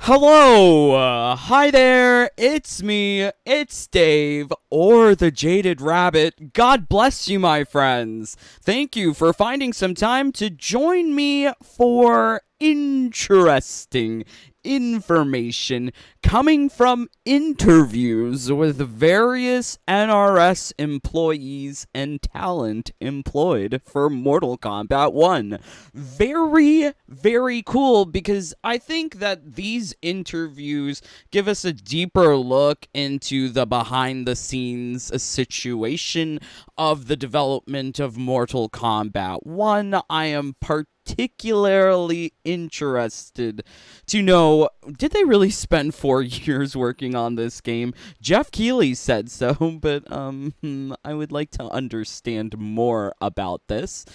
Hello, hi there, it's me, it's Dave, or the Jaded Rabbit. God bless you, my friends. Thank you for finding some time to join me for interesting information coming from interviews with various NRS employees and talent employed for Mortal Kombat 1. Very, very cool, because I think that these interviews give us a deeper look into the behind-the-scenes situation of the development of Mortal Kombat 1. I am particularly interested to know, did they really spend 4 years working on this game? Jeff Keighley said so, but I would like to understand more about this.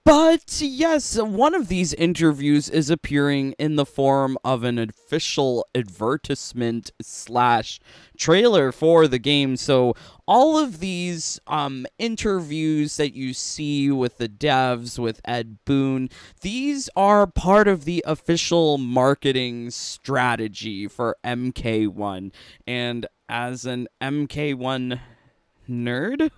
But yes, one of these interviews is appearing in the form of an official advertisement slash trailer for the game. So all of these interviews that you see with the devs, with Ed Boon, these are part of the official marketing strategy for MK1. And as an MK1 nerd...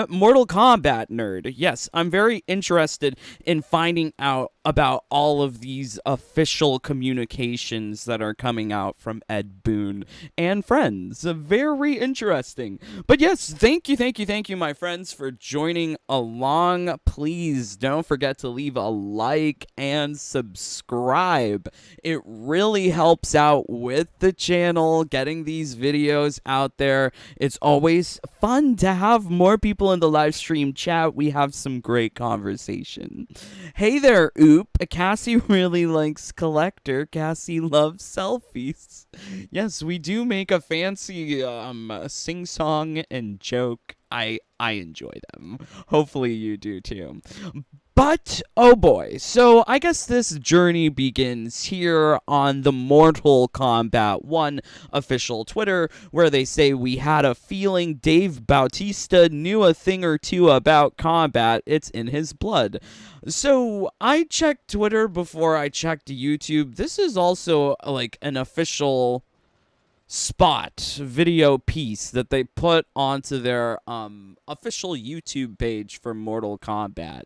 Mortal Kombat nerd. Yes, I'm very interested in finding out about all of these official communications that are coming out from Ed Boon and friends. Very interesting. But yes, thank you, my friends, for joining along. Please don't forget to leave a like and subscribe. It really helps out with the channel, getting these videos out there. It's always fun to have more people in the live stream chat. We have some great conversation. Hey there, Oop. Cassie really likes collector. Cassie loves selfies. Yes, we do make a fancy sing-song and joke. I enjoy them. Hopefully you do too. But, oh boy, so I guess this journey begins here on the Mortal Kombat 1 official Twitter, where they say, "We had a feeling Dave Bautista knew a thing or two about combat. It's in his blood." So I checked Twitter before I checked YouTube. This is also like an official video piece that they put onto their official YouTube page for Mortal Kombat.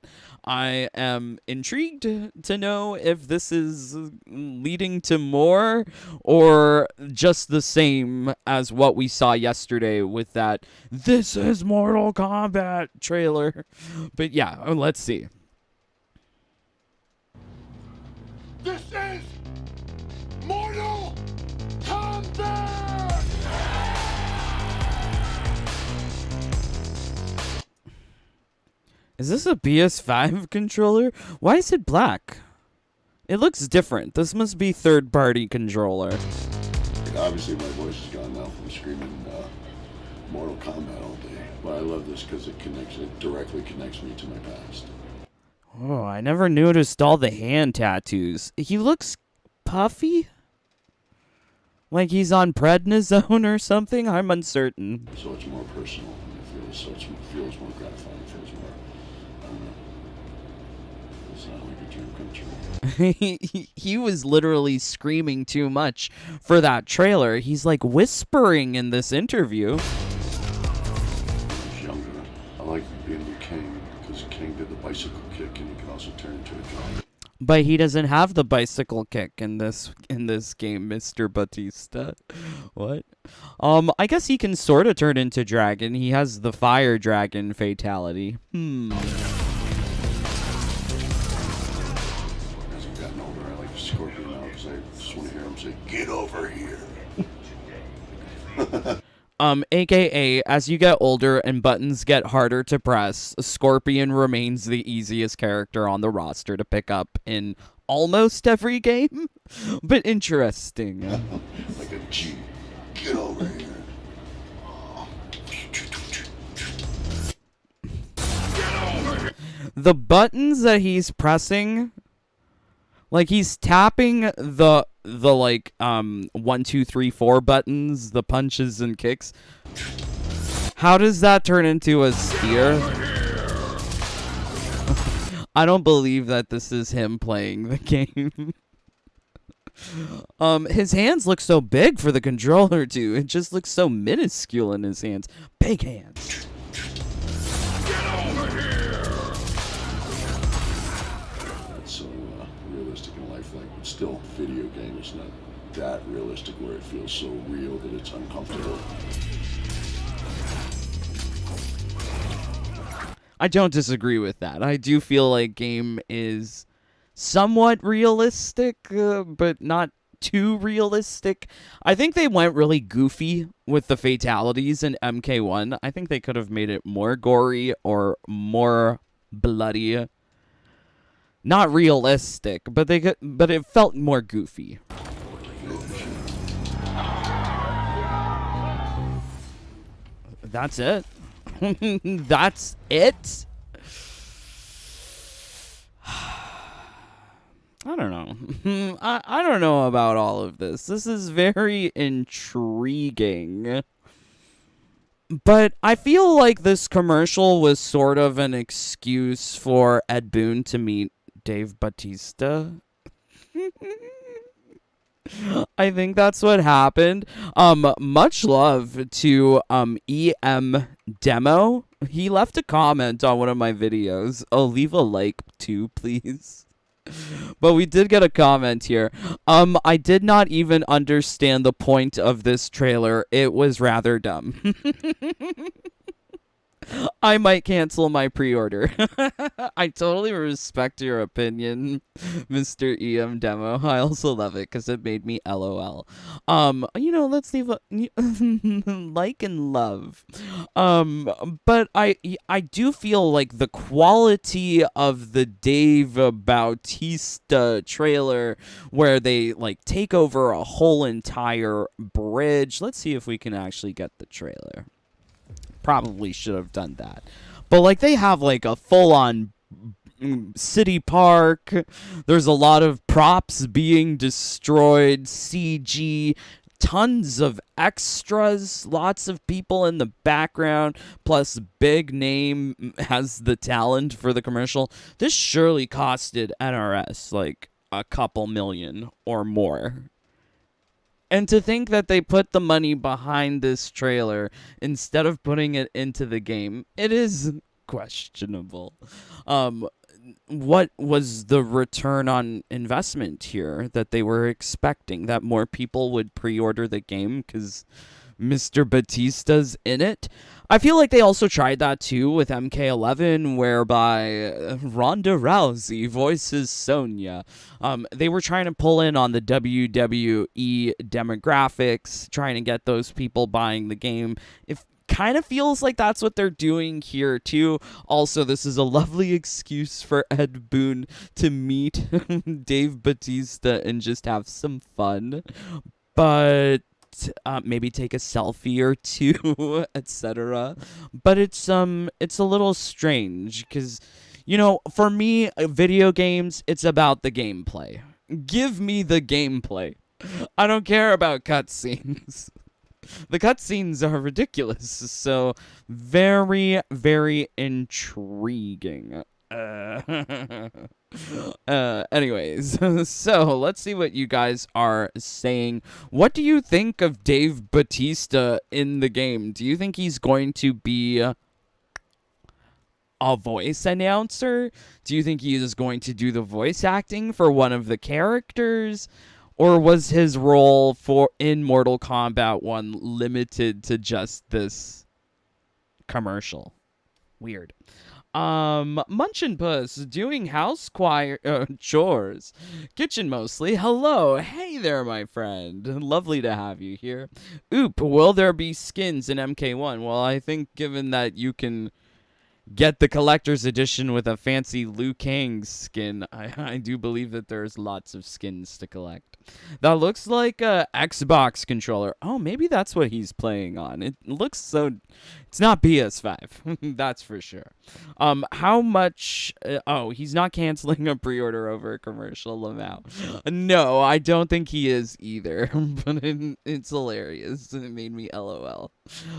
I am intrigued to know if this is leading to more or just the same as what we saw yesterday with that "This is Mortal Kombat" trailer. But yeah, let's see. This is Mortal Kombat! Is this a PS5 controller? Why is it black? It looks different. This must be third-party controller. Obviously my voice is gone now from screaming Mortal Kombat all day. But I love this because it directly connects me to my past. Oh, I never noticed all the hand tattoos. He looks puffy? Like he's on prednisone or something? I'm uncertain. So it's more personal. It feels more gratifying. It feels more, I don't know. It's not like a dream come true. He was literally screaming too much for that trailer. He's like whispering in this interview. When I was younger, I liked being with King because King did the bicycle kick and he could also turn into a dragon. But he doesn't have the bicycle kick in this game, Mr. Bautista. What? I guess he can sort of turn into dragon. He has the fire dragon fatality. As I've gotten older, I like Scorpion now because I just want to hear him say, "Get over here." AKA, as you get older and buttons get harder to press, Scorpion remains the easiest character on the roster to pick up in almost every game. But interesting. Like a G. Get over here. Get over here. The buttons that he's pressing, like he's tapping the like 1, 2, 3, 4 buttons, the punches and kicks. How does that turn into a spear? I don't believe that this is him playing the game. His hands look so big for the controller too. It just looks so minuscule in his hands. Big hands. Get over here! It's so realistic in life, like, but still, video game is not that realistic where it feels so real that it's uncomfortable. I don't disagree with that. I do feel like game is somewhat realistic, but not too realistic. I think they went really goofy with the fatalities in MK1. I think they could have made it more gory or more bloody. Not realistic, but it felt more goofy. That's it. That's it. I don't know. I don't know about all of this. This is very intriguing. But I feel like this commercial was sort of an excuse for Ed Boon to meet Dave Bautista. I think that's what happened. Much love to EM Demo. He left a comment on one of my videos. Oh, leave a like too, please. But we did get a comment here. I did not even understand the point of this trailer. It was rather dumb. I might cancel my pre-order. I totally respect your opinion, Mr. EM Demo. I also love it because it made me LOL. Let's leave a like and love. But I do feel like the quality of the Dave Bautista trailer, where they like take over a whole entire bridge. Let's see if we can actually get the trailer. Probably should have done that. But like they have like a full-on city park. There's a lot of props being destroyed, CG, tons of extras, lots of people in the background, plus big name has the talent for the commercial. This surely costed NRS like a couple million or more. And to think that they put the money behind this trailer instead of putting it into the game, it is questionable. What was the return on investment here that they were expecting? That more people would pre-order the game because Mr. Bautista's in it? I feel like they also tried that too with MK11, whereby Ronda Rousey voices Sonya. They were trying to pull in on the WWE demographics, trying to get those people buying the game. It kind of feels like that's what they're doing here too. Also, this is a lovely excuse for Ed Boon to meet Dave Bautista and just have some fun. But maybe take a selfie or two, etc. But it's a little strange because, for me, video games, it's about the gameplay. Give me the gameplay. I don't care about cutscenes. The cutscenes are ridiculous, so very, very intriguing. Anyways, so let's see what you guys are saying. What do you think of Dave Bautista in the game? Do you think he's going to be a voice announcer? Do you think he is going to do the voice acting for one of the characters? Or was his role in Mortal Kombat 1 limited to just this commercial? Weird. Munchin' Puss doing house chores, kitchen mostly. Hello, hey there, my friend. Lovely to have you here. Oop, will there be skins in MK1? Well, I think given that you can get the collector's edition with a fancy Liu Kang skin, I do believe that there's lots of skins to collect. That looks like a Xbox controller. Oh, maybe that's what he's playing on. It looks so... It's not PS5. That's for sure. How much... he's not canceling a pre-order over a commercial, Lamau. No, I don't think he is either. But it's hilarious. It made me LOL.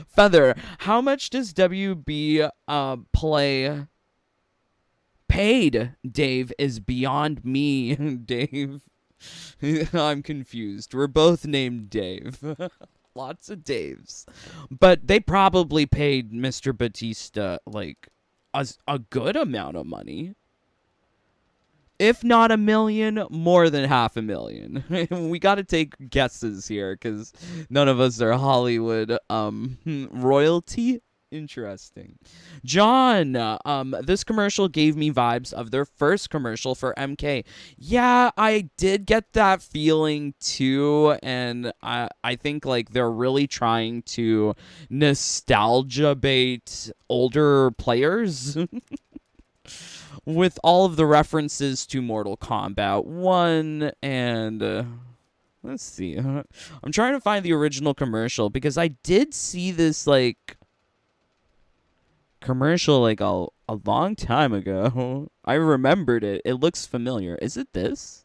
Feather, how much does WB play... Paid, Dave, is beyond me, Dave. I'm confused. We're both named Dave. Lots of Daves. But they probably paid Mr. Bautista, like, a good amount of money. If not $1 million, more than $500,000. We got to take guesses here because none of us are Hollywood royalty. Interesting. John, this commercial gave me vibes of their first commercial for MK. Yeah, I did get that feeling too, and I think like they're really trying to nostalgia bait older players. With all of the references to Mortal Kombat 1 and let's see. I'm trying to find the original commercial because I did see this like commercial like a long time ago. I remembered it. It looks familiar. Is it this?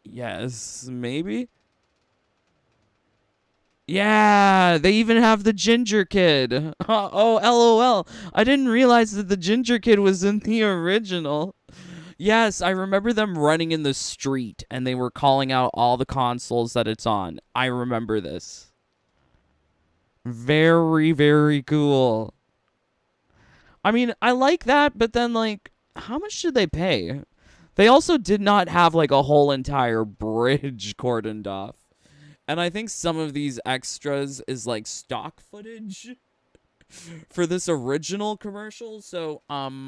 Yes, maybe. Yeah, they even have the ginger kid. Oh, LOL. I didn't realize that the ginger kid was in the original. Yes, I remember them running in the street and they were calling out all the consoles that it's on. I remember this. Very, very cool. I mean, I like that, but then, like, how much did they pay? They also did not have, like, a whole entire bridge cordoned off. And I think some of these extras is, like, stock footage for this original commercial. So, yeah,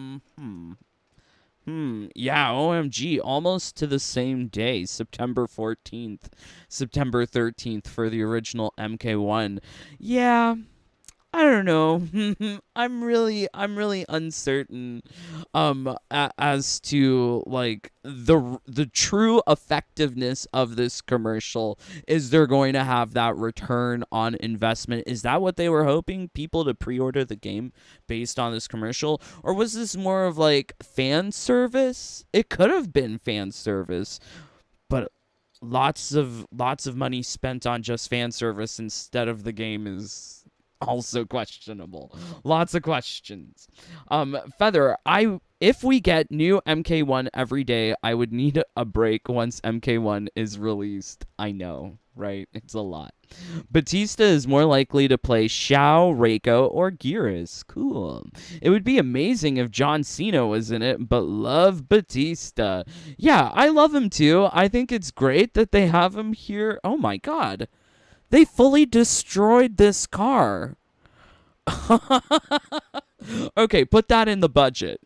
OMG, almost to the same day, September 14th, September 13th for the original MK1. Yeah, I don't know. I'm really uncertain as to like the true effectiveness of this commercial. Is they're going to have that return on investment? Is that what they were hoping, people to pre-order the game based on this commercial? Or was this more of like fan service? It could have been fan service, but lots of money spent on just fan service instead of the game is also questionable. Lots of questions. Feather, if we get new MK1 every day, I would need a break once MK1 is released. I know, right? It's a lot. Bautista is more likely to play Shao, Reiko, or Geras. Cool. It would be amazing if John Cena was in it, but love Bautista. Yeah, I love him too. I think it's great that they have him here. Oh my god. They fully destroyed this car. Okay, put that in the budget.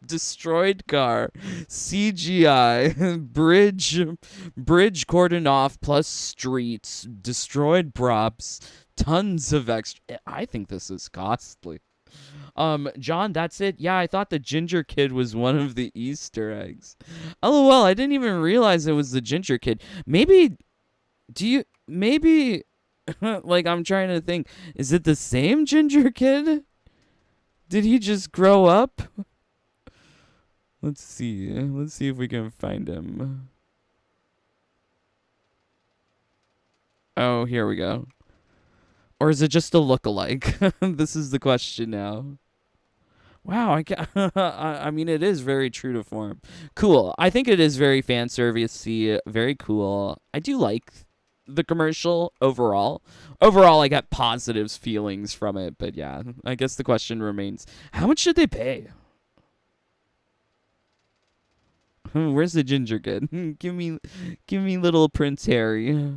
Destroyed car, CGI, bridge cordoned off plus streets, destroyed props, tons of extra. I think this is costly. John, that's it. Yeah, I thought the ginger kid was one of the Easter eggs. LOL, I didn't even realize it was the ginger kid. Maybe like I'm trying to think, is it the same ginger kid? Did he just grow up? Let's see if we can find him. Oh, here we go. Or is it just a look-alike? This is the question now. Wow, I mean, it is very true to form. Cool. I think it is very fan servicey, very cool. I do like the commercial overall. Overall, I got positive feelings from it, but yeah, I guess the question remains, how much should they pay? Where's the ginger kid? Give me little Prince Harry.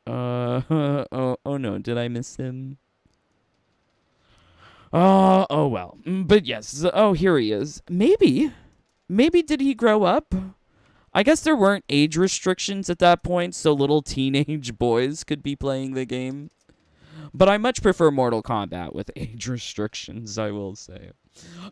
Oh no, did I miss him? Oh well. But yes, oh, here he is. Maybe did he grow up? I guess there weren't age restrictions at that point, so little teenage boys could be playing the game. But I much prefer Mortal Kombat with age restrictions, I will say.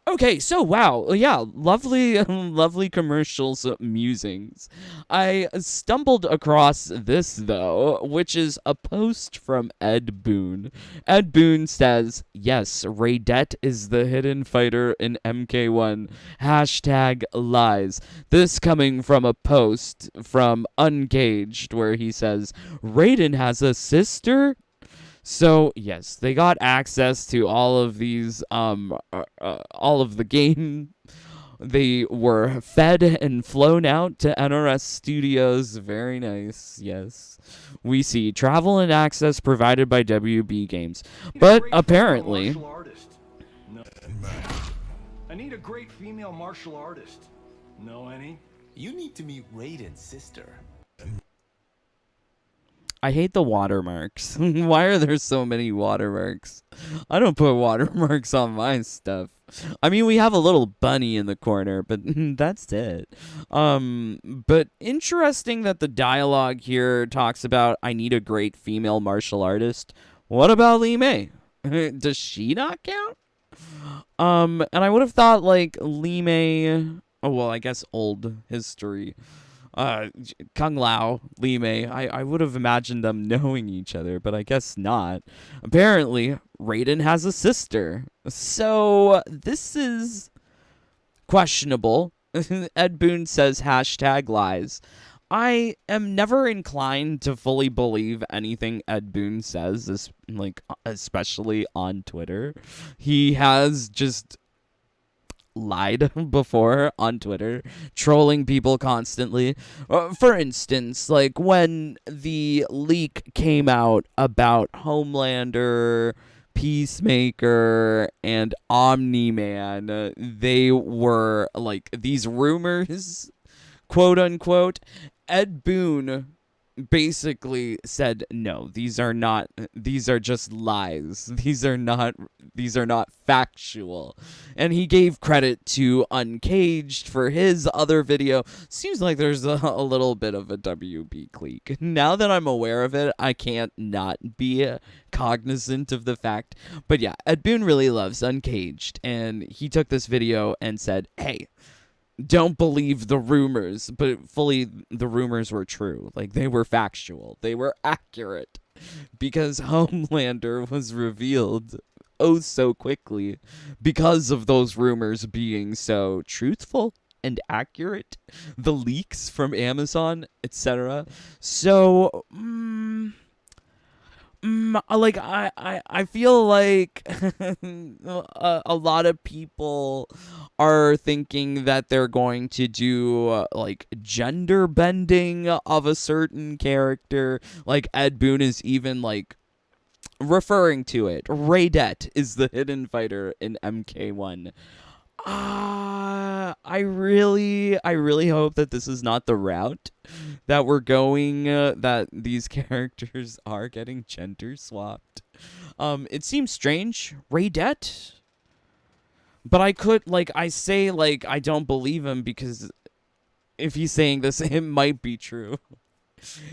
Okay, so wow, yeah, lovely commercials, musings. I stumbled across this, though, which is a post from Ed Boon. Ed Boon says, yes, Raidette is the hidden fighter in MK1. Hashtag lies. This coming from a post from Uncaged, where he says, Raiden has a sister? So, yes, they got access to all of these, all of the game They were fed and flown out to NRS Studios. Very nice. Yes. We see travel and access provided by WB Games. But apparently... No. I need a great female martial artist. Know any? You need to meet Raiden's sister. I hate the watermarks. Why are there so many watermarks? I don't put watermarks on my stuff. I mean, we have a little bunny in the corner, but that's it. But interesting that the dialogue here talks about, I need a great female martial artist. What about Lee Mei? Does she not count? And I would have thought, like, Lee Mei... Oh, well, I guess old history. Kung Lao, Lee Mei, I would have imagined them knowing each other, but I guess not. Apparently, Raiden has a sister. So, this is questionable. Ed Boon says #lies. I am never inclined to fully believe anything Ed Boon says, especially on Twitter. He has just lied before on Twitter, trolling people constantly. For instance, like when the leak came out about Homelander, Peacemaker, and Omni-Man, they were like these rumors, quote unquote. Ed Boon basically said, no, these are just lies. These are not factual. And he gave credit to Uncaged for his other video. Seems like there's a little bit of a WB clique. Now that I'm aware of it, I can't not be cognizant of the fact. But yeah, Ed Boon really loves Uncaged, and he took this video and said, hey, don't believe the rumors, but fully the rumors were true. Like, they were factual. They were accurate. Because Homelander was revealed oh so quickly because of those rumors being so truthful and accurate. The leaks from Amazon, etc. So, like, I feel like a lot of people are thinking that they're going to do, like, gender bending of a certain character. Like, Ed Boon is even, like, referring to it. Raidette is the hidden fighter in MK1. I really hope that this is not the route that we're going, that these characters are getting gender swapped. It seems strange. Raidette? But I could, like, I say, like, I don't believe him because if he's saying this, it might be true.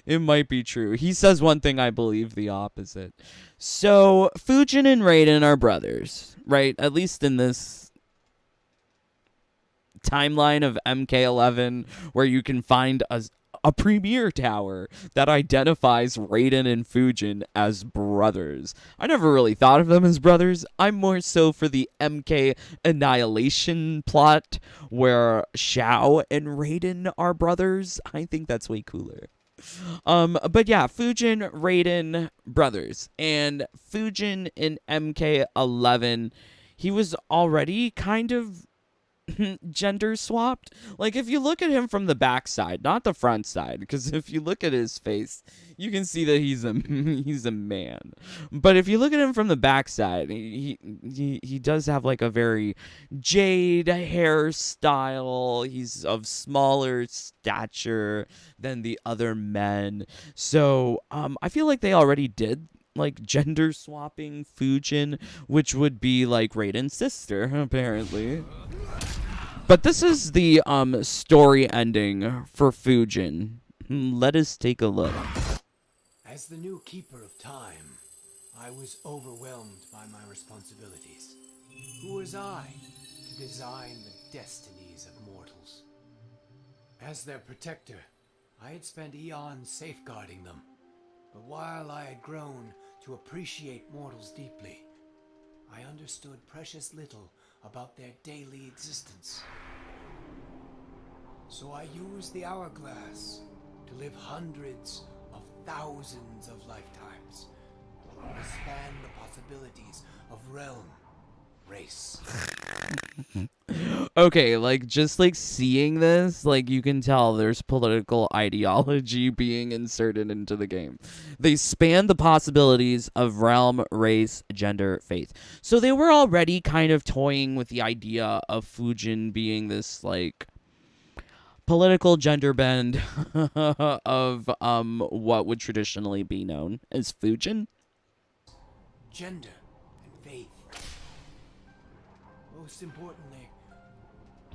It might be true. He says one thing, I believe the opposite. So, Fujin and Raiden are brothers, right? At least in this timeline of MK11, where you can find a premiere tower that identifies Raiden and Fujin as brothers. I never really thought of them as brothers. I'm more so for the MK Annihilation plot, where Shao and Raiden are brothers. I think that's way cooler. But yeah, Fujin, Raiden, brothers. And Fujin in MK11, he was already kind of gender swapped. Like, if you look at him from the back side, not the front side, because if you look at his face, you can see that he's a man. But if you look at him from the back side, he does have like a very Jade hairstyle. He's of smaller stature than the other men. So I feel like they already did like gender swapping Fujin, which would be like Raiden's sister, apparently. But this is the story ending for Fujin. Let us take a look. As the new keeper of time, I was overwhelmed by my responsibilities. Who was I to design the destinies of mortals? As their protector, I had spent eons safeguarding them. But while I had grown to appreciate mortals deeply, I understood precious little about their daily existence. So I used the hourglass to live hundreds of thousands of lifetimes, to span the possibilities of realm, race. Okay, like, just, like, seeing this, like, you can tell there's political ideology being inserted into the game. They span the possibilities of realm, race, gender, faith. So they were already kind of toying with the idea of Fujin being this, like, political gender bend of what would traditionally be known as Fujin. Gender and faith. Most importantly,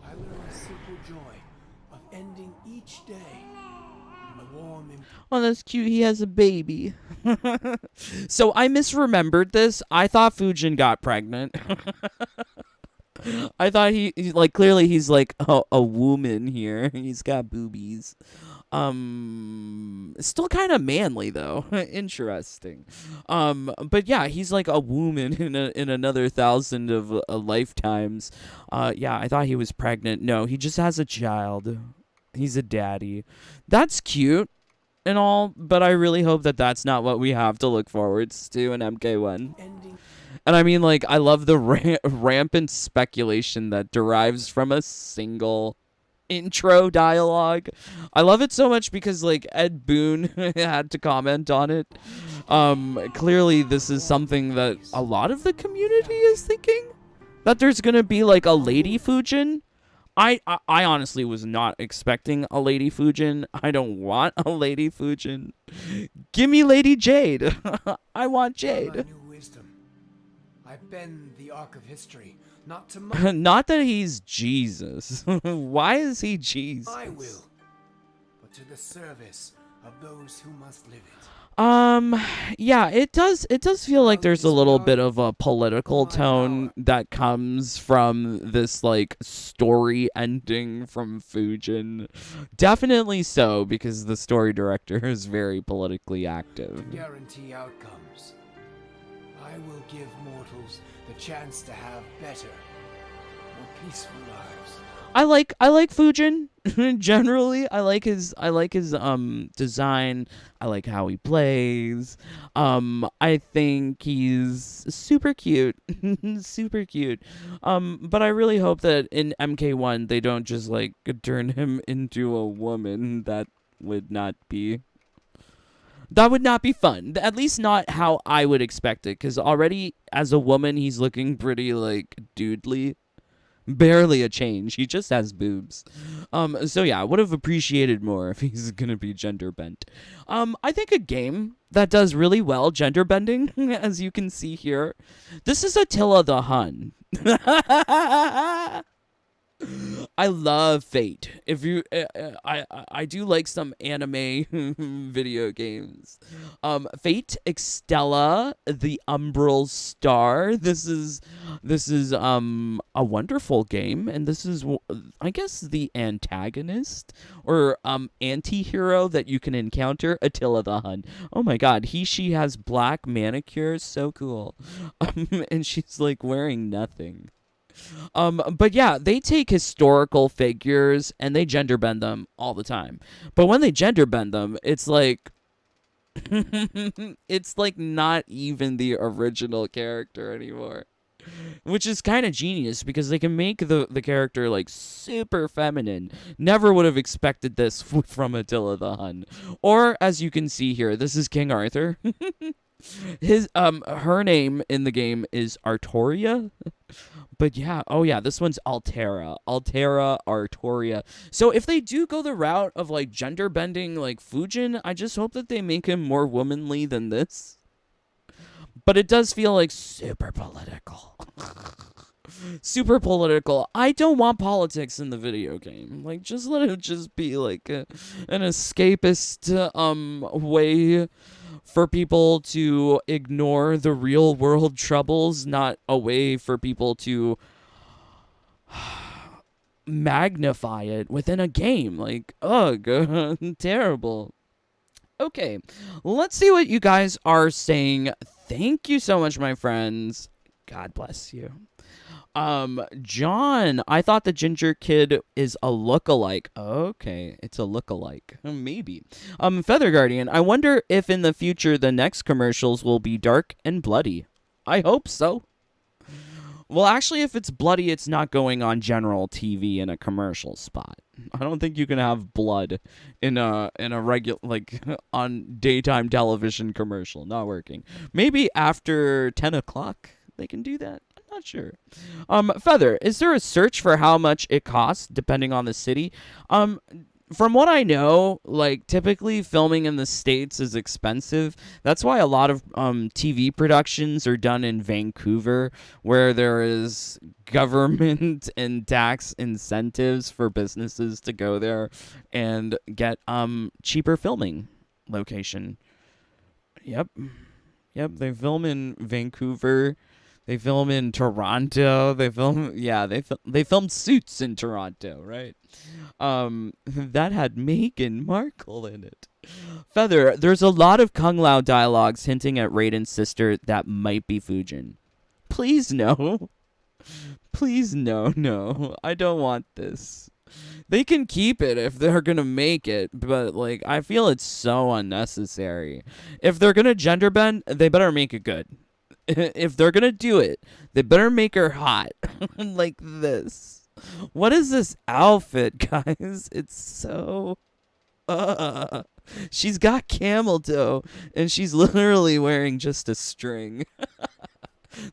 I learned the simple joy of ending each day in a warm and Oh, that's cute. He has a baby. So I misremembered this. I thought Fujin got pregnant. I thought like, clearly he's like a woman here. He's got boobies. Still kind of manly though. Interesting. But yeah, he's like a woman in another 1,000 of lifetimes. Yeah, I thought he was pregnant. No, he just has a child. He's a daddy. That's cute and all, but I really hope that that's not what we have to look forward to in MK1. ending. And I mean, like, I love the rampant speculation that derives from a single intro dialogue. I love it so much because, like, Ed Boon had to comment on it. Clearly this is something that a lot of the community is thinking, that there's gonna be like a Lady Fujin. I honestly was not expecting a Lady Fujin. I don't want a Lady Fujin. Give me Lady Jade. I want Jade. I knew wisdom. I bend the arc of history, not to my Not that he's Jesus. Why is he Jesus? I will, but to the service of those who must live it. Yeah, it does feel like there's a little bit of a political tone that comes from this, like, story ending from Fujin. Definitely so, because the story director is very politically active. Guarantee outcomes. I will give mortals the chance to have better, more peaceful lives. I like Fujin generally. I like his design. I like how he plays. I think he's super cute. Super cute. But I really hope that in MK1 they don't just like turn him into a woman. That would not be fun. At least not how I would expect it, cuz already as a woman he's looking pretty like dudely. Barely a change. He just has boobs. So yeah, I would have appreciated more if he's gonna be gender bent. I think a game that does really well gender bending, as you can see here, this is Attila the Hun. I love Fate. If you, I do like some anime video games. Fate Extella, the Umbral Star. This is a wonderful game, and this is, I guess, the antagonist or anti-hero that you can encounter, Attila the Hun. Oh my God, she has black manicures, so cool, and she's like wearing nothing. But yeah, they take historical figures and they gender bend them all the time. But when they gender bend them, it's like it's like not even the original character anymore. Which is kind of genius because they can make the character like super feminine. Never would have expected this from Attila the Hun. Or as you can see here, this is King Arthur. Her name in the game is Artoria. But yeah, oh yeah, this one's Altera. Altera Artoria. So if they do go the route of like gender bending like Fujin, I just hope that they make him more womanly than this. But it does feel like super political. Super political. I don't want politics in the video game. Like, just let it just be like an escapist way for people to ignore the real world troubles, not a way for people to magnify it within a game. Like, ugh, terrible. Okay, let's see what you guys are saying. Thank you so much, my friends. God bless you. John, I thought the ginger kid is a lookalike. Okay, it's a lookalike. Maybe. Feather Guardian, I wonder if in the future the next commercials will be dark and bloody. I hope so. Well, actually, if it's bloody, it's not going on general TV in a commercial spot. I don't think you can have blood in a regular, like, on daytime television commercial. Not working. Maybe after 10 o'clock they can do that. I'm not sure. Feather, is there a search for how much it costs depending on the city? From what I know, like, typically filming in the States is expensive. That's why a lot of TV productions are done in Vancouver, where there is government and tax incentives for businesses to go there and get cheaper filming location. Yep, they film in Vancouver. They film in Toronto. They filmed Suits in Toronto, right? That had Meghan Markle in it. Feather, there's a lot of Kung Lao dialogues hinting at Raiden's sister that might be Fujin. Please no. Please no. I don't want this. They can keep it if they're gonna make it, but like I feel it's so unnecessary. If they're gonna gender bend, they better make it good. If they're gonna do it, they better make her hot. Like this. What is this outfit, guys? It's so she's got camel toe and she's literally wearing just a string.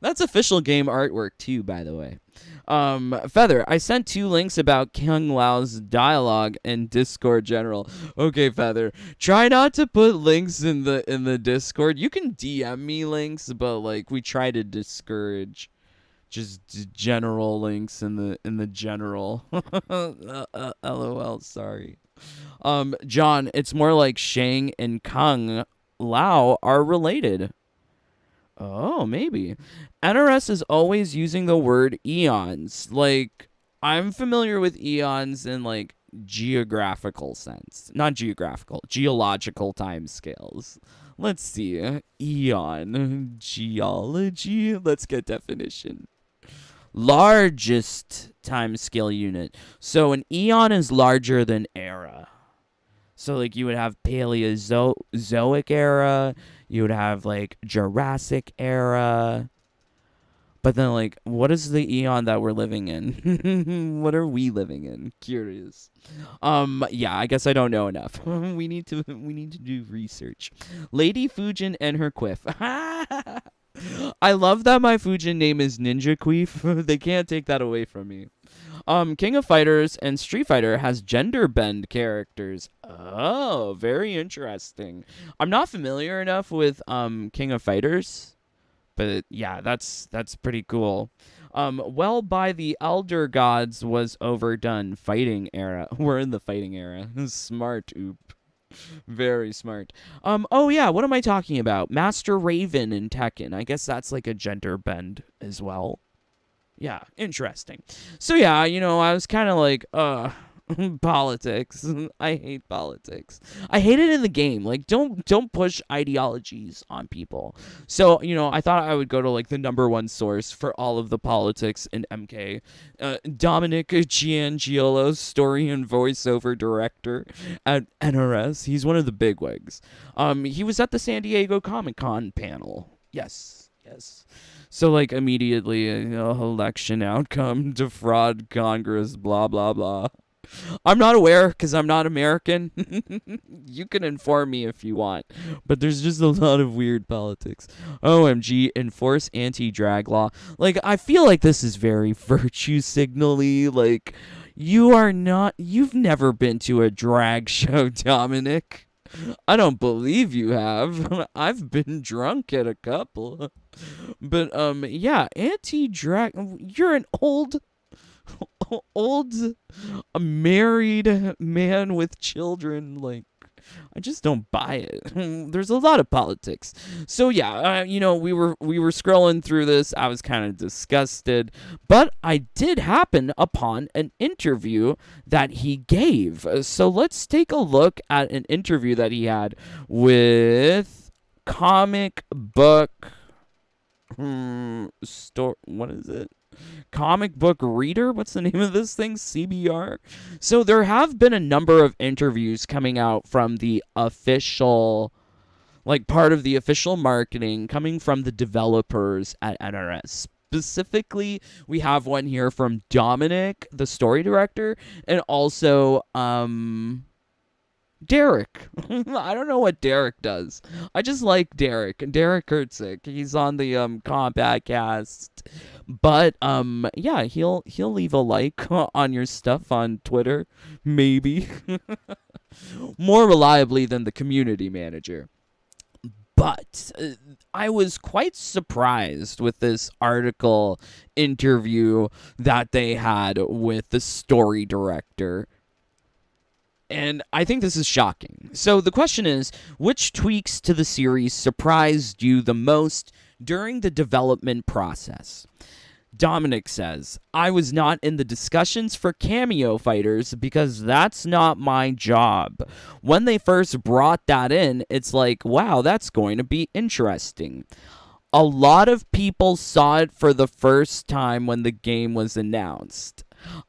That's official game artwork too, by the way. Feather, I sent 2 links about Kung Lao's dialogue in Discord general. Okay, Feather, try not to put links in the Discord. You can DM me links, but like we try to discourage just general links in the general. LOL, sorry. John, it's more like Shang and Kung Lao are related. Oh, maybe. NRS is always using the word eons. Like, I'm familiar with eons in, like, geographical sense. Not geographical. Geological time scales. Let's see. Eon. Geology. Let's get definition. Largest time scale unit. So, an eon is larger than era. So, like, you would have Paleozoic era. You would have, like, Jurassic era. But then, like, what is the eon that we're living in? What are we living in? Curious. Yeah, I guess I don't know enough. We need to do research. Lady Fujin and her quiff. I love that my Fujin name is Ninja Queef. They can't take that away from me. King of Fighters and Street Fighter has gender bend characters. Oh, very interesting. I'm not familiar enough with King of Fighters, but yeah, that's pretty cool. Well, by the Elder Gods was overdone. Fighting era. We're in the fighting era. Smart, oop. Very smart. Oh yeah, what am I talking about? Master Raven in Tekken. I guess that's like a gender bend as well. Yeah, interesting. So yeah, I was kind of like, politics. I hate politics. I hate it in the game. Like, don't push ideologies on people. So, I thought I would go to, like, the #1 source for all of the politics in MK. Dominic Cianciolo, story and voiceover director at NRS. He's one of the bigwigs. He was at the San Diego Comic-Con panel. Yes. So, like, immediately, election outcome, defraud Congress, blah, blah, blah. I'm not aware because I'm not American. You can inform me if you want. But there's just a lot of weird politics. OMG, enforce anti-drag law. Like, I feel like this is very virtue signal-y. Like, you've never been to a drag show, Dominic. I don't believe you have. I've been drunk at a couple. But, yeah, anti-drag... You're an old married man with children. Like, I just don't buy it. There's a lot of politics. So yeah, we were scrolling through this. I was kind of disgusted, but I did happen upon an interview that he gave. So let's take a look at an interview that he had with comic book what is it? Comic book reader? What's the name of this thing? CBR? So there have been a number of interviews coming out from the official, like, part of the official marketing coming from the developers at NRS. Specifically, we have one here from Dominic, the story director, and also Derek. I don't know what Derek does. I just like Derek Kirtzik. He's on the Kombat cast. But yeah, he'll leave a like on your stuff on Twitter, maybe. More reliably than the community manager. But I was quite surprised with this article interview that they had with the story director. And I think this is shocking. So the question is, which tweaks to the series surprised you the most during the development process? Dominic says, I was not in the discussions for Kameo fighters because that's not my job. When they first brought that in, it's like, wow, that's going to be interesting. A lot of people saw it for the first time when the game was announced.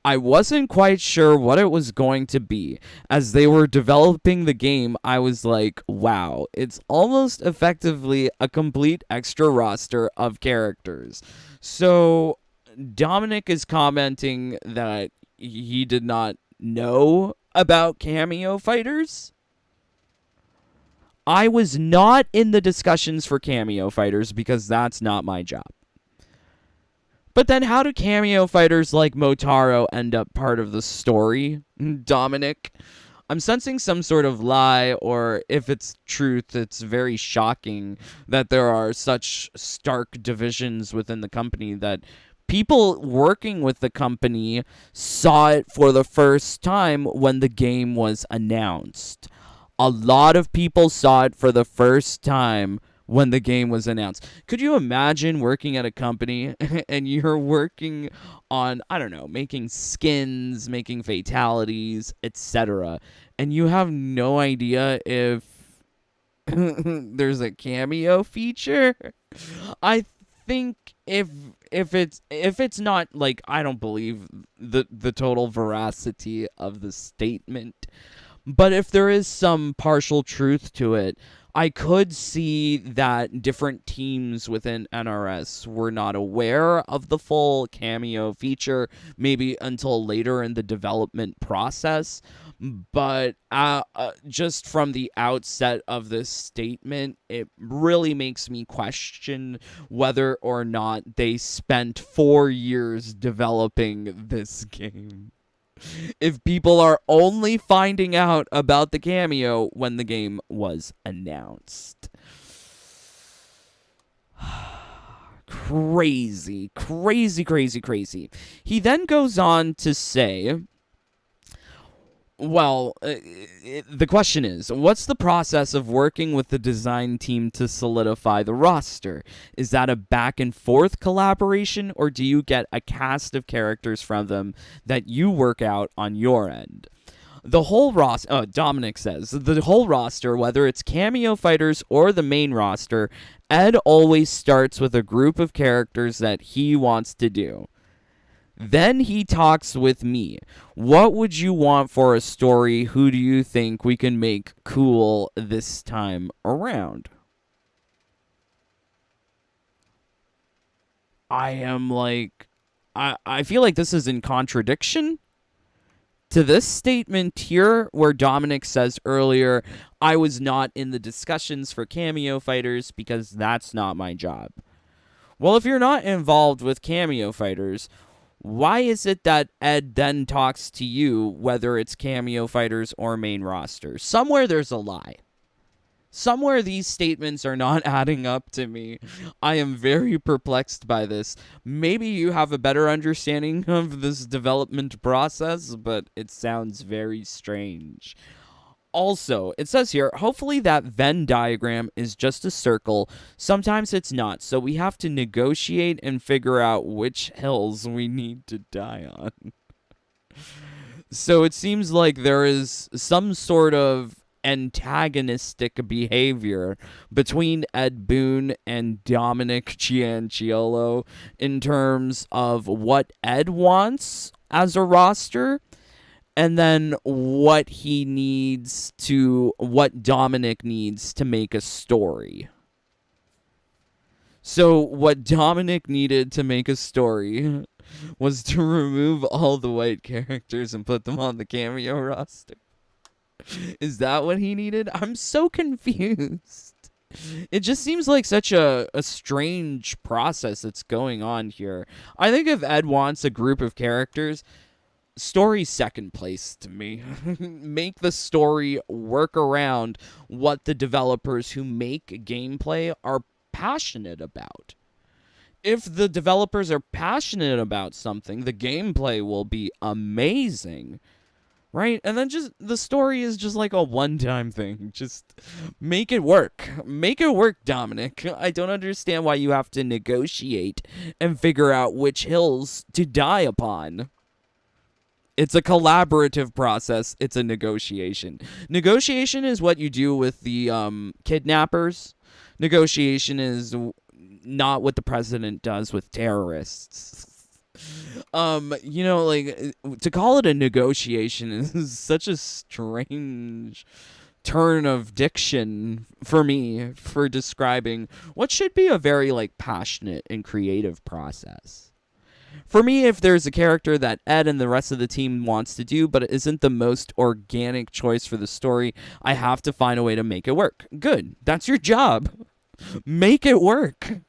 I wasn't quite sure what it was going to be. As they were developing the game, I was like, wow, it's almost effectively a complete extra roster of characters. So Dominic is commenting that he did not know about Kameo fighters. I was not in the discussions for Kameo fighters because that's not my job. But then how do Kameo fighters like Motaro end up part of the story, Dominic? I'm sensing some sort of lie, or if it's truth, it's very shocking that there are such stark divisions within the company that people working with the company saw it for the first time when the game was announced. A lot of people saw it for the first time when the game was announced. Could you imagine working at a company and you're working on, I don't know, making skins, making fatalities, etc., and you have no idea if there's a cameo feature? I think if it's not, like, I don't believe the total veracity of the statement, but if there is some partial truth to it, I could see that different teams within NRS were not aware of the full cameo feature, maybe until later in the development process. But just from the outset of this statement, it really makes me question whether or not they spent 4 years developing this game. If people are only finding out about the cameo when the game was announced. Crazy. He then goes on to say, well, the question is, what's the process of working with the design team to solidify the roster? Is that a back and forth collaboration, or do you get a cast of characters from them that you work out on your end? The whole roster, Dominic says, the whole roster, whether it's cameo fighters or the main roster, Ed always starts with a group of characters that he wants to do. Then he talks with me. What would you want for a story? Who do you think we can make cool this time around? I am like, I feel like this is in contradiction to this statement here, where Dominic says earlier, I was not in the discussions for cameo fighters because that's not my job. Well, if you're not involved with cameo fighters, why is it that Ed then talks to you, whether it's cameo fighters or main roster? Somewhere there's a lie. Somewhere these statements are not adding up to me. I am very perplexed by this. Maybe you have a better understanding of this development process, but it sounds very strange. Also, it says here, hopefully that Venn diagram is just a circle. Sometimes it's not, so we have to negotiate and figure out which hills we need to die on. So it seems like there is some sort of antagonistic behavior between Ed Boon and Dominic Cianciolo in terms of what Ed wants as a roster, and then what Dominic needs to make a story. So what Dominic needed to make a story was to remove all the white characters and put them on the Kameo roster. Is that what he needed? I'm so confused. It just seems like such a strange process that's going on here. I think if Ed wants a group of characters, story's second place to me. Make the story work around what the developers who make gameplay are passionate about. If the developers are passionate about something, the gameplay will be amazing. Right? And then just the story is just like a one-time thing. Just make it work. Make it work, Dominic. I don't understand why you have to negotiate and figure out which hills to die upon. It's a collaborative process. It's a negotiation. Negotiation is what you do with the kidnappers. Negotiation is not what the president does with terrorists. Like, to call it a negotiation is such a strange turn of diction for me for describing what should be a very, like, passionate and creative process. For me, if there's a character that Ed and the rest of the team wants to do, but it isn't the most organic choice for the story, I have to find a way to make it work. Good. That's your job. Make it work.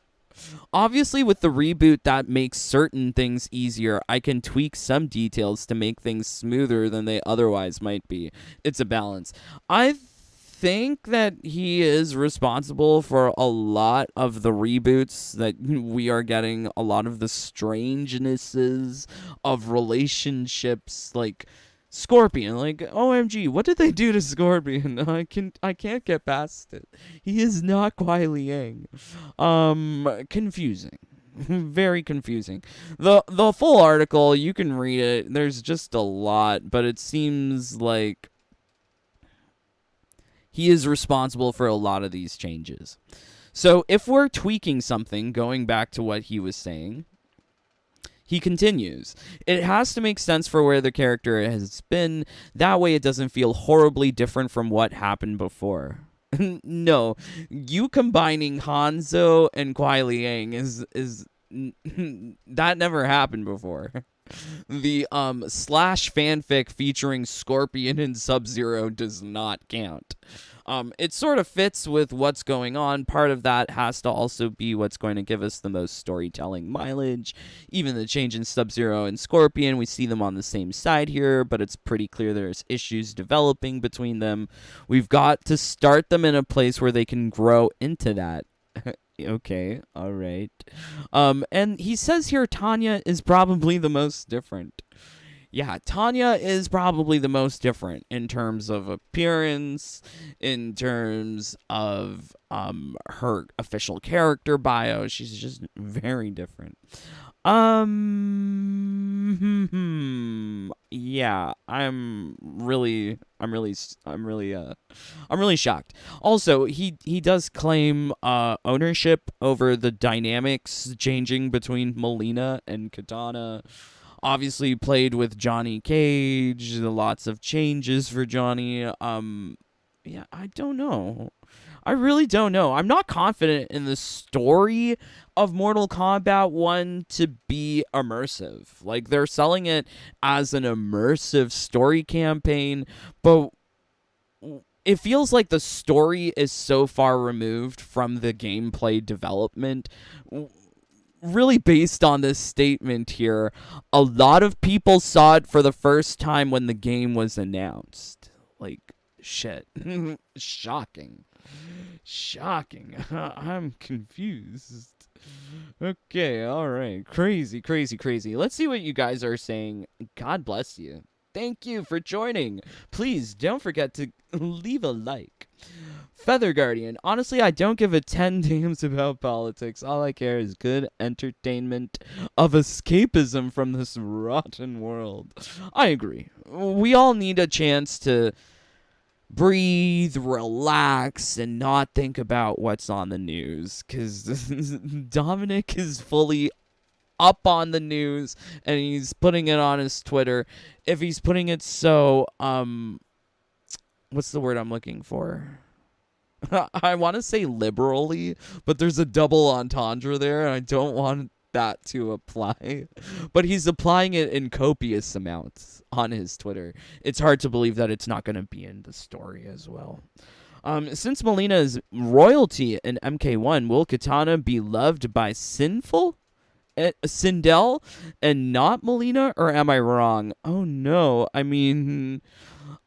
Obviously, with the reboot, that makes certain things easier. I can tweak some details to make things smoother than they otherwise might be. It's a balance. I think that he is responsible for a lot of the reboots that we are getting, a lot of the strangenesses of relationships, like Scorpion. Like, OMG, what did they do to Scorpion? I can't get past it. He is not Kuai Liang. Confusing. Very confusing. The full article, you can read it. There's just a lot, but it seems like he is responsible for a lot of these changes. So if we're tweaking something, going back to what he was saying, he continues, it has to make sense for where the character has been. That way it doesn't feel horribly different from what happened before. No, you combining Hanzo and Kuai Liang is that never happened before. The slash fanfic featuring Scorpion and Sub-Zero does not count. It sort of fits with what's going on. Part of that has to also be what's going to give us the most storytelling mileage. Even the change in Sub-Zero and Scorpion, we see them on the same side here, but it's pretty clear there's issues developing between them. We've got to start them in a place where they can grow into that. Okay, all right. And he says here Tanya is probably the most different. Yeah, Tanya is probably the most different in terms of appearance, in terms of her official character bio. She's just very different. Yeah, I'm really shocked. Also, he does claim ownership over the dynamics changing between Melina and Katana. Obviously played with Johnny Cage, lots of changes for Johnny. Yeah, I don't know. I really don't know. I'm not confident in the story of Mortal Kombat 1 to be immersive. Like, they're selling it as an immersive story campaign, but it feels like the story is so far removed from the gameplay development. Really based on this statement here, a lot of people saw it for the first time when the game was announced. Like, shit. Shocking. I'm confused. Okay, alright. Crazy. Let's see what you guys are saying. God bless you. Thank you for joining. Please don't forget to leave a like. Feather Guardian. Honestly, I don't give a 10 damns about politics. All I care is good entertainment of escapism from this rotten world. I agree. We all need a chance to breathe, relax, and not think about what's on the news. Because Dominic is fully up on the news, and he's putting it on his Twitter. If he's putting it so, what's the word I'm looking for? I want to say liberally, but there's a double entendre there, and I don't want that to apply. But he's applying it in copious amounts on his Twitter. It's hard to believe that it's not going to be in the story as well. Since Melina is royalty in MK1, will Katana be loved by Sindel and not Melina, or am I wrong? Oh no, I mean,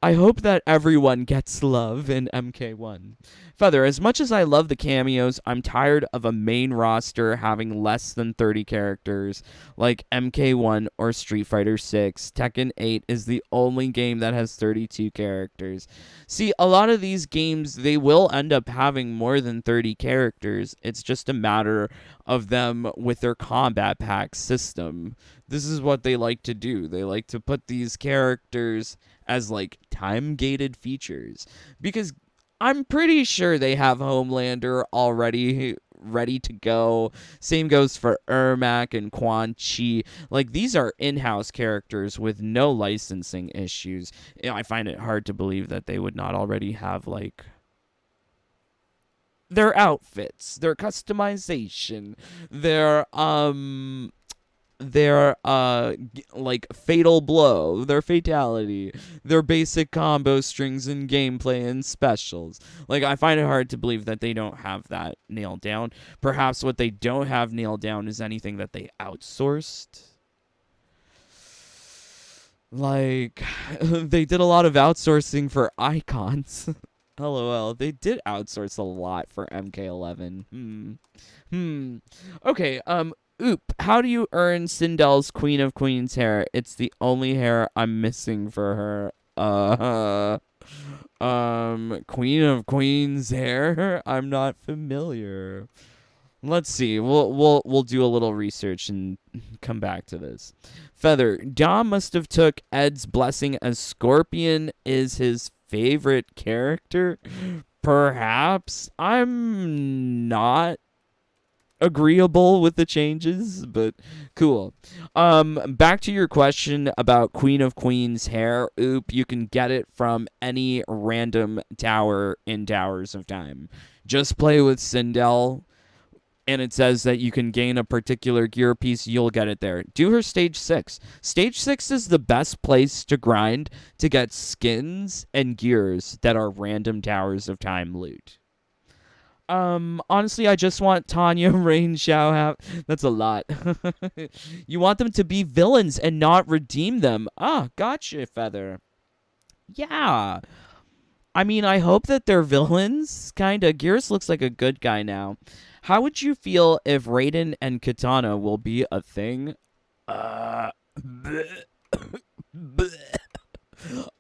I hope that everyone gets love in MK1. Feather, as much as I love the cameos, I'm tired of a main roster having less than 30 characters, like MK1 or Street Fighter 6. Tekken 8 is the only game that has 32 characters. See, a lot of these games, they will end up having more than 30 characters. It's just a matter of them with their combat pack system. This is what they like to do. They like to put these characters as like time-gated features, because I'm pretty sure they have Homelander already ready to go. Same goes for Ermac and Quan Chi. Like, these are in-house characters with no licensing issues. I find it hard to believe that they would not already have, like, their outfits, their customization, their like fatal blow, their fatality, their basic combo strings and gameplay and specials. Like, I find it hard to believe that they don't have that nailed down. Perhaps what they don't have nailed down is anything that they outsourced. Like, they did a lot of outsourcing for icons. LOL, they did outsource a lot for MK11. Okay, Oop, how do you earn Sindel's Queen of Queens hair? It's the only hair I'm missing for her. Queen of Queens hair? I'm not familiar. Let's see. We'll do a little research and come back to this. Feather, Dom must have took Ed's blessing as Scorpion is his favorite character. Perhaps. I'm not agreeable with the changes, but cool. Back to your question about Queen of Queens hair. Oop, you can get it from any random tower in Towers of Time. Just play with Sindel, and it says that you can gain a particular gear piece. You'll get it there. Do her stage 6. Stage 6 is the best place to grind to get skins and gears that are random Towers of Time loot. Honestly, I just want Tanya, Rain, Xiao. That's a lot. You want them to be villains and not redeem them. Ah, gotcha, Feather. Yeah. I mean, I hope that they're villains. Kinda. Gears looks like a good guy now. How would you feel if Raiden and Katana will be a thing? I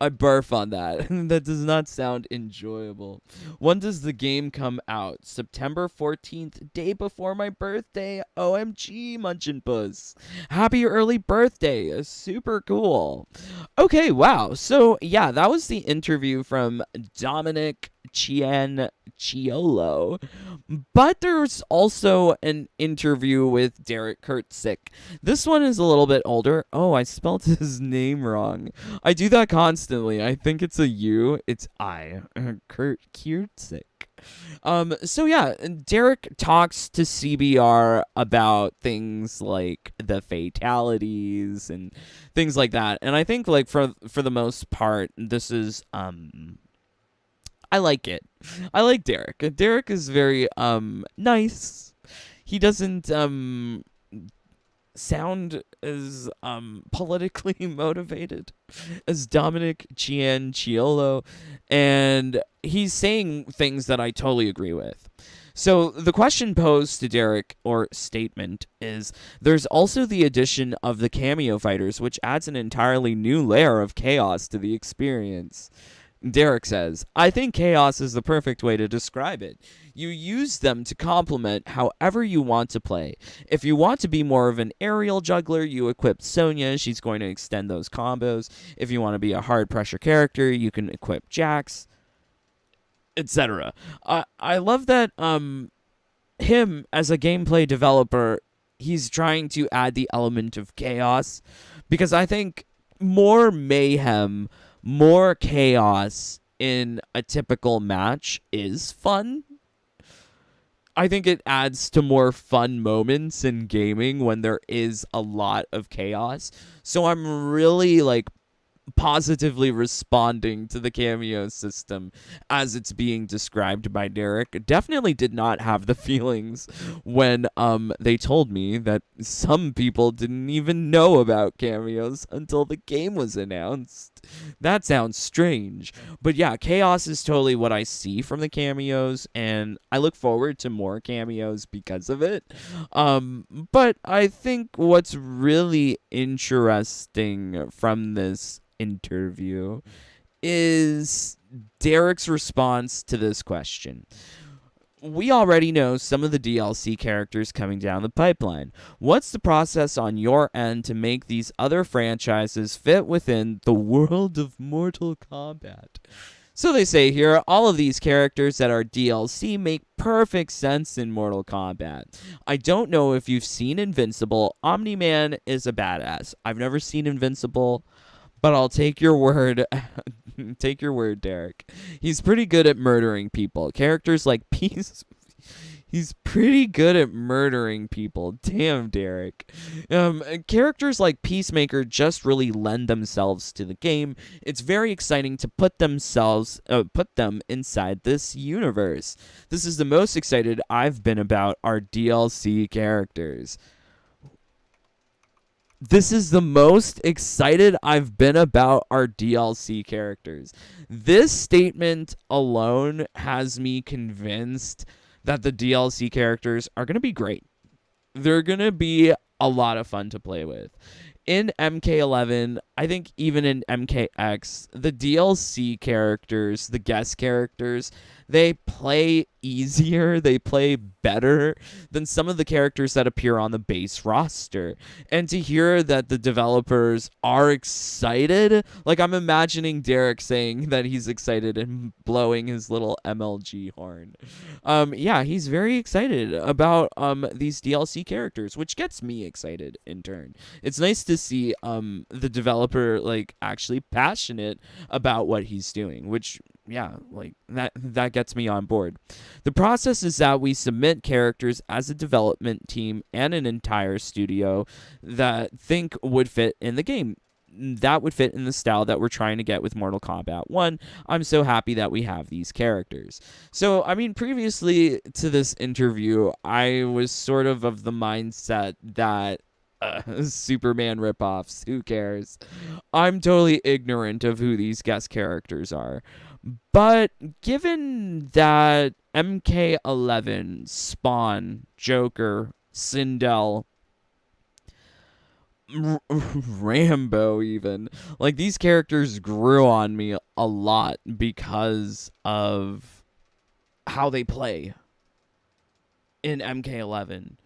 barf on that. That does not sound enjoyable. When does the game come out? September 14th, day before my birthday. OMG, Munchin' Puss. Happy early birthday. Super cool. Okay, wow. So, yeah, that was the interview from Dominic Cianciolo. But there's also an interview with Derek Kirtzik. This one is a little bit older. Oh, I spelled his name wrong. I do that constantly. I think it's a U. It's I. Kirtzik. So yeah, Derek talks to CBR about things like the fatalities and things like that. And I think, like, for the most part, this is I like it. I like Derek. Derek is very nice. He doesn't sound as politically motivated as Dominic Cianciolo, and he's saying things that I totally agree with. So the question posed to Derek, or statement, is there's also the addition of the cameo fighters, which adds an entirely new layer of chaos to the experience. Derek says, I think chaos is the perfect way to describe it. You use them to complement however you want to play. If you want to be more of an aerial juggler, you equip Sonya. She's going to extend those combos. If you want to be a hard pressure character, you can equip Jax, etc. I love that him as a gameplay developer, he's trying to add the element of chaos, because I think more mayhem, more chaos in a typical match is fun. I think it adds to more fun moments in gaming when there is a lot of chaos. So I'm really like positively responding to the cameo system as it's being described by Derek. Definitely did not have the feelings when they told me that some people didn't even know about cameos until the game was announced. That sounds strange. But yeah, chaos is totally what I see from the cameos, and I look forward to more cameos because of it. But I think what's really interesting from this interview is Derek's response to this question. We already know some of the DLC characters coming down the pipeline. What's the process on your end to make these other franchises fit within the world of Mortal Kombat? So they say here, all of these characters that are DLC make perfect sense in Mortal Kombat. I don't know if you've seen Invincible. Omni-Man is a badass. I've never seen Invincible, but I'll take your word. Take your word, Derek. He's pretty good at murdering people. Characters like He's pretty good at murdering people. Damn, Derek. Characters like Peacemaker just really lend themselves to the game. It's very exciting to put them inside this universe. This is the most excited I've been about our DLC characters. This is the most excited I've been about our DLC characters. This statement alone has me convinced that the DLC characters are going to be great. They're going to be a lot of fun to play with. In MK11, I think even in MKX, the DLC characters, the guest characters, they play easier, they play better than some of the characters that appear on the base roster. And to hear that the developers are excited, like I'm imagining Derek saying that he's excited and blowing his little MLG horn. Yeah, he's very excited about these DLC characters, which gets me excited in turn. It's nice to see the developer like actually passionate about what he's doing, which like that gets me on board. The process is that we submit characters as a development team and an entire studio that think would fit in the game. That would fit in the style that we're trying to get with Mortal Kombat 1. I'm so happy that we have these characters. So, I mean, previously to this interview, I was sort of the mindset that Superman ripoffs, who cares? I'm totally ignorant of who these guest characters are. But given that MK11, Spawn, Joker, Sindel, Rambo even, like these characters grew on me a lot because of how they play in MK11.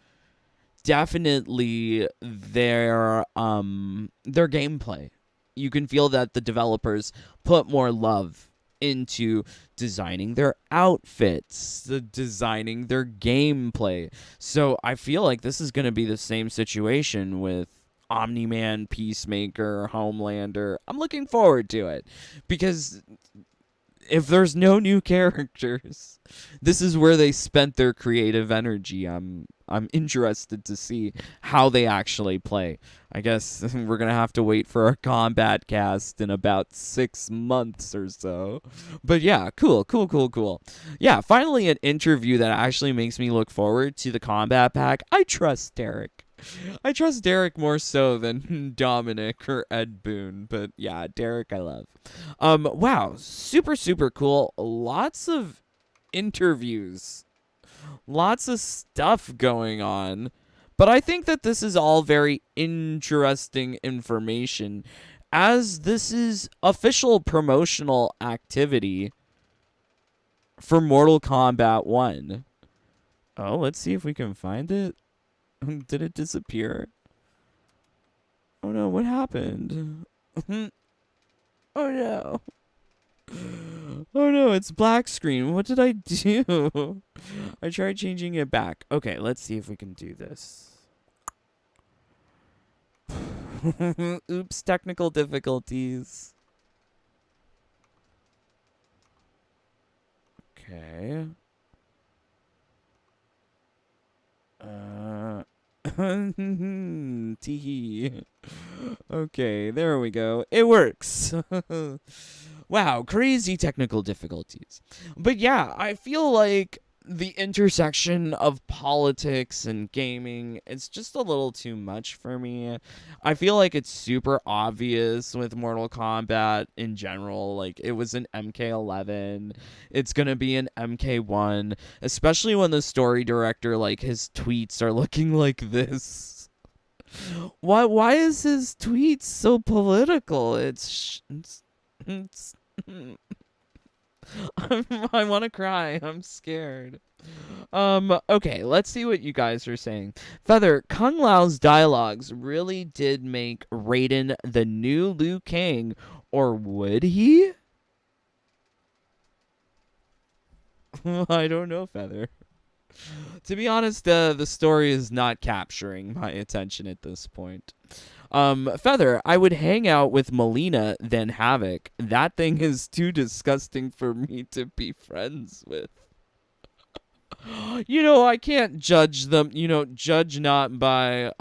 Definitely their gameplay. You can feel that the developers put more love into designing their outfits, designing their gameplay. So I feel like this is going to be the same situation with Omni-Man, Peacemaker, Homelander. I'm looking forward to it because if there's no new characters, this is where they spent their creative energy. I'm interested to see how they actually play. I guess we're going to have to wait for our Kombat cast in about 6 months or so. But yeah, cool. Yeah, finally an interview that actually makes me look forward to the Kombat pack. I trust Derek. I trust Derek more so than Dominic or Ed Boon. But yeah, Derek I love. Wow, super cool. Lots of interviews. Lots of stuff going on. But I think that this is all very interesting information, as this is official promotional activity for Mortal Kombat 1. Oh, let's see if we can find it. Did it disappear? Oh no, what happened? Oh no. Oh no, it's black screen. What did I do? I tried changing it back. Okay, let's see if we can do this. Oops, technical difficulties. Teehee. Okay, there we go. It works. Wow, crazy technical difficulties. But yeah, I feel like the intersection of politics and gaming, it's just a little too much for me. I feel like it's super obvious with Mortal Kombat in general. Like, it was an MK11. It's gonna be an MK1, especially when the story director, like, his tweets are looking like this. Why is his tweets so political? It's I want to cry. I'm scared. Okay, let's see what you guys are saying. Feather, Kung Lao's dialogues really did make Raiden the new Liu Kang, or would he? I don't know, Feather. To be honest, the story is not capturing my attention at this point. Feather, I would hang out with Melina than Havoc. That thing is too disgusting for me to be friends with. I can't judge them. Judge not by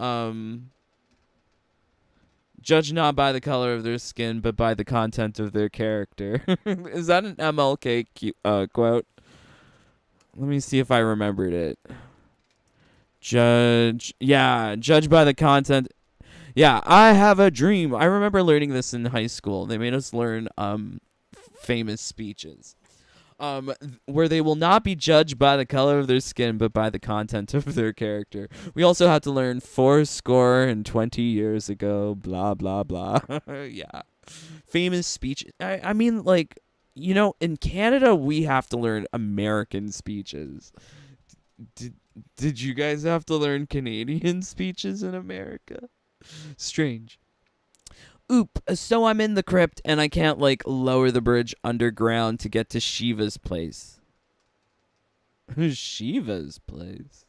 the color of their skin, but by the content of their character. Is that an MLK quote? Let me see if I remembered it. Judge by the content. Yeah, I have a dream. I remember learning this in high school. They made us learn famous speeches. Where they will not be judged by the color of their skin, but by the content of their character. We also had to learn 20 years ago, blah, blah, blah. Yeah. Famous speech. I mean, like, in Canada, we have to learn American speeches. Did you guys have to learn Canadian speeches in America? Strange. Oop, so I'm in the crypt and I can't, lower the bridge underground to get to Shiva's place. Shiva's place?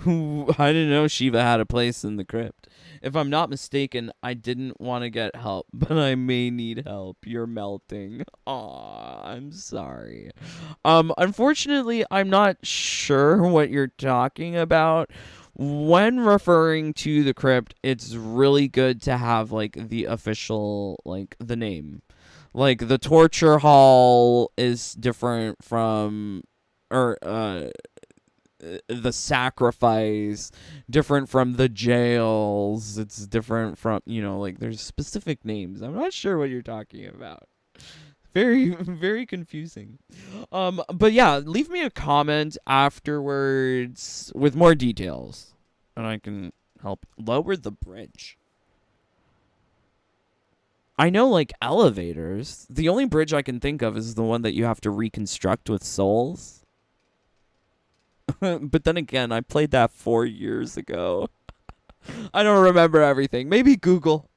I didn't know Shiva had a place in the crypt. If I'm not mistaken, I didn't want to get help, but I may need help. You're melting. Aw, I'm sorry. Unfortunately, I'm not sure what you're talking about. When referring to the crypt, it's really good to have, the official, the name. The torture hall is different from, the sacrifice, different from the jails. It's different from, there's specific names. I'm not sure what you're talking about. Very, very confusing. But yeah, leave me a comment afterwards with more details, and I can help lower the bridge. I know, elevators. The only bridge I can think of is the one that you have to reconstruct with souls. But then again, I played that 4 years ago. I don't remember everything. Maybe Google.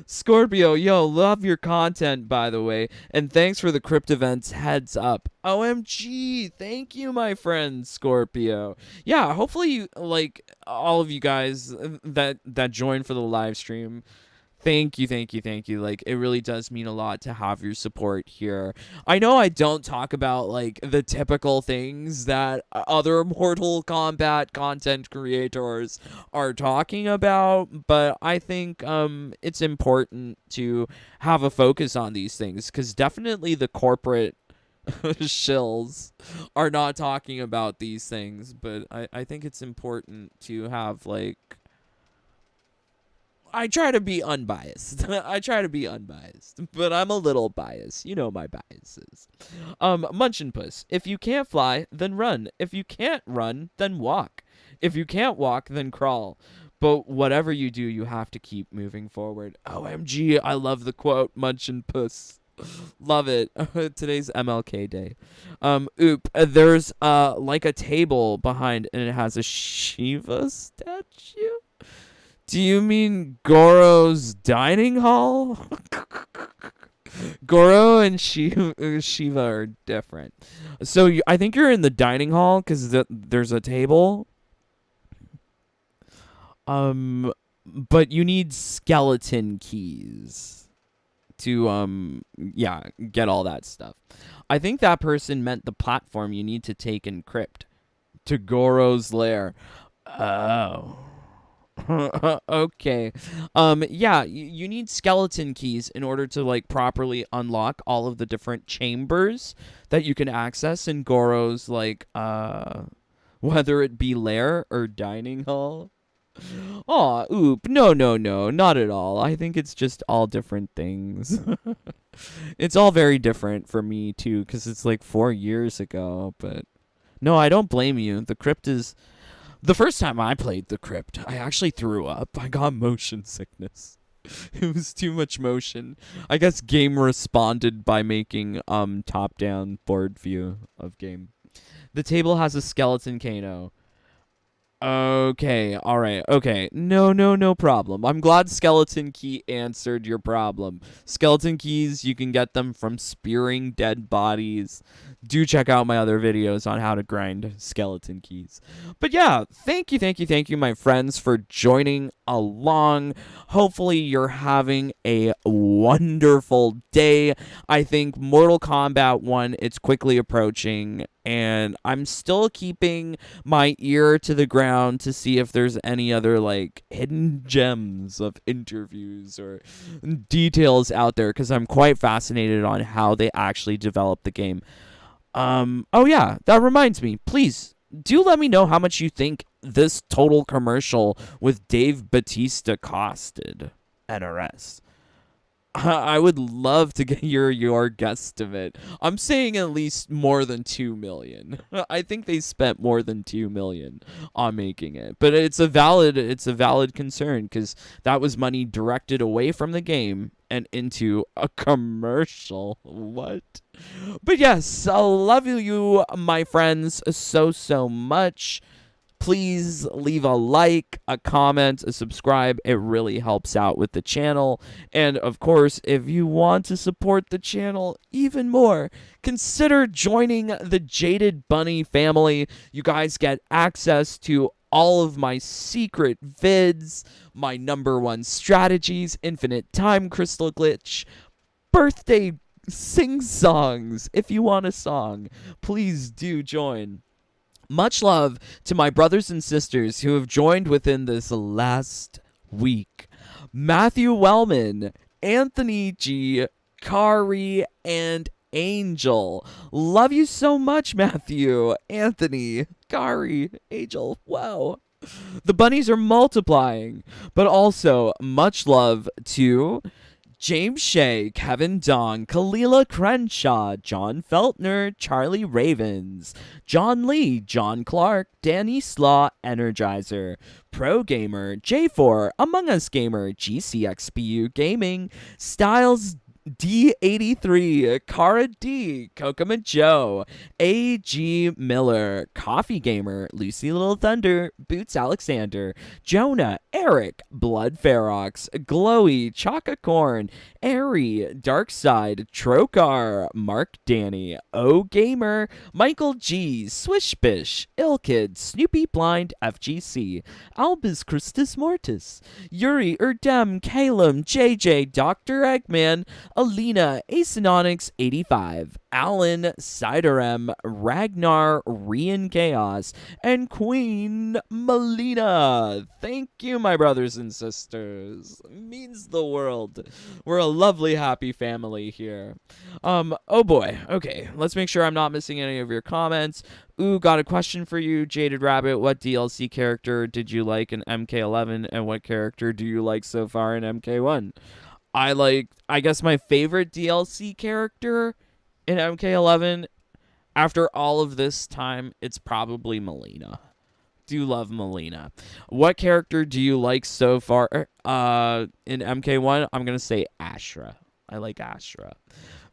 Scorpio, yo, love your content, by the way, and thanks for the crypt events, heads up. OMG, thank you, my friend, Scorpio. Yeah, hopefully you, all of you guys that joined for the live stream, thank you. It really does mean a lot to have your support here. I know I don't talk about, the typical things that other Mortal Kombat content creators are talking about, but I think it's important to have a focus on these things, because definitely the corporate shills are not talking about these things, but I think it's important to have, I try to be unbiased. But I'm a little biased. You know my biases. Munchin' Puss. If you can't fly, then run. If you can't run, then walk. If you can't walk, then crawl. But whatever you do, you have to keep moving forward. OMG, I love the quote, Munchin' Puss. Love it. Today's MLK Day. There's a table behind, and it has a Shiva statue. Do you mean Goro's dining hall? Goro and Shiva are different. So I think you're in the dining hall because there's a table. But you need skeleton keys to get all that stuff. I think that person meant the platform you need to take in crypt to Goro's lair. Oh. Okay. Yeah, you need skeleton keys in order to like properly unlock all of the different chambers that you can access in Goro's like whether it be lair or dining hall. Aw, oop. No, no, no, not at all. I think it's just all different things. It's all very different for me too, because it's like 4 years ago, but no, I don't blame you. The crypt is the first time I played the crypt, I actually threw up. I got motion sickness. It was too much motion. I guess game responded by making top-down board view of game. The table has a skeleton Kano. Okay, alright, okay. No, no, no problem. I'm glad Skeleton Key answered your problem. Skeleton Keys, you can get them from spearing dead bodies. Do check out my other videos on how to grind Skeleton Keys. But yeah, thank you, my friends, for joining along. Hopefully you're having a wonderful day. I think Mortal Kombat 1, it's quickly approaching, and I'm still keeping my ear to the ground to see if there's any other like hidden gems of interviews or details out there, because I'm quite fascinated on how they actually develop the game. Oh yeah, that reminds me, please do let me know how much you think this total commercial with Dave Bautista costed NRS. I would love to get your guesstimate. I'm saying at least more than 2 million. I think they spent more than 2 million on making it. But it's a valid concern, because that was money directed away from the game and into a commercial. What? But yes, I love you, my friends, so much. Please leave a like, a comment, a subscribe. It really helps out with the channel. And of course, if you want to support the channel even more, consider joining the Jaded Bunny family. You guys get access to all of my secret vids, my #1 strategies, infinite time crystal glitch, birthday sing-songs. If you want a song, please do join. Much love to my brothers and sisters who have joined within this last week. Matthew Wellman, Anthony G, Kari, and Angel. Love you so much, Matthew, Anthony, Kari, Angel. Wow. The bunnies are multiplying. But also, much love to James Shea, Kevin Dong, Kalila Crenshaw, John Feltner, Charlie Ravens, John Lee, John Clark, Danny Slaw, Energizer, Pro Gamer, J4, Among Us Gamer, GCXPU Gaming, Styles D83, Cara D, Kokoma Joe, A.G. Miller, Coffee Gamer, Lucy Little Thunder, Boots Alexander, Jonah, Eric, Blood Ferox, Glowy, Chaka Corn, Airy, Darkside, Trokar, Mark Danny, O Gamer, Michael G, Swishbish, Ilkid, Snoopy Blind, FGC, Albus Christus Mortis, Yuri Erdem, Calum, JJ, Dr. Eggman, Alina, Acenonics 85, Alan, Siderem, Ragnar, Rian Chaos, and Queen Melina. Thank you, my brothers and sisters. It means the world. We're a lovely, happy family here. Oh boy. Okay, let's make sure I'm not missing any of your comments. Ooh, got a question for you, Jaded Rabbit. What DLC character did you like in MK11, and what character do you like so far in MK1? I guess my favorite DLC character in MK11, after all of this time, it's probably Melina. Do love Melina. What character do you like so far in MK1? I'm going to say Ashra. I like Ashra.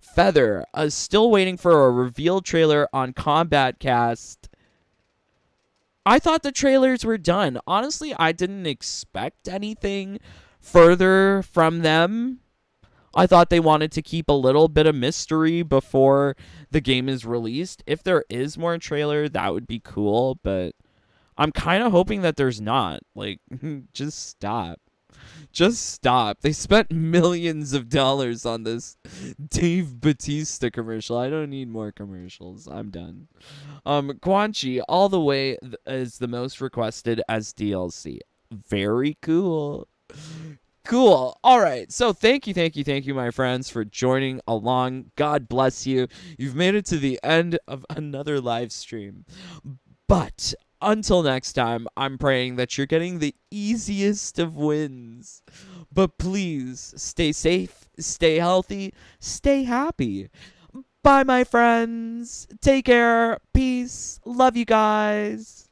Feather, still waiting for a reveal trailer on Combat Cast. I thought the trailers were done. Honestly, I didn't expect anything further from them. I thought they wanted to keep a little bit of mystery before the game is released. If there is more trailer, that would be cool, but I'm kind of hoping that there's not. Like, just stop. Just stop. They spent millions of dollars on this Dave Bautista commercial. I don't need more commercials. I'm done. Quan Chi, All the Way is the most requested as DLC. Very cool. Cool. All right. So thank you, my friends, for joining along. God bless you. You've made it to the end of another live stream. But until next time, I'm praying that you're getting the easiest of wins. But please stay safe, stay healthy, stay happy. Bye, my friends. Take care. Peace. Love you guys.